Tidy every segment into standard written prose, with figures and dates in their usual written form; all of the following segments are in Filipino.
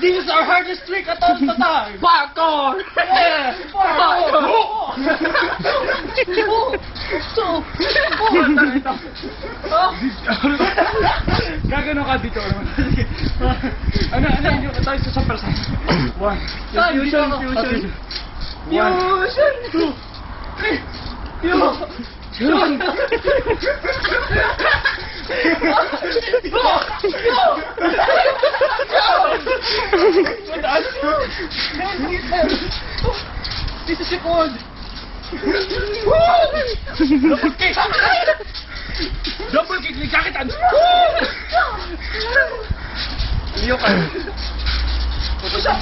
This is our hardest trick at all the time. Parkour! Yeah, parkour. Gagano ka dito naman. Ano, yung tayo sa super size. One. Fusion. One. Two. Three. Fusion. This is it one. Double kick. Double kick ni kakitan. Liyo ka. Pusa.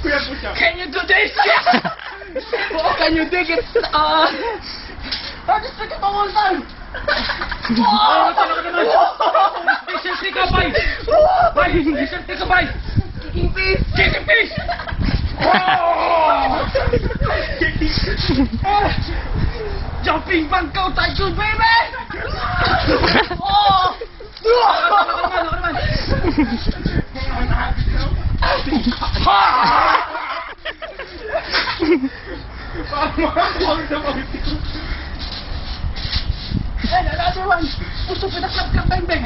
Kuya pusa. Can you do this? Can you dig it? I just took it the whole time. Listen, take a bite. Listen, take a bite. Kicking fish. Jumping bangkau tycoon, baby. And another one. Gusto pinaklap-klap bang-bang.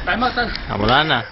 Time out. Wala na.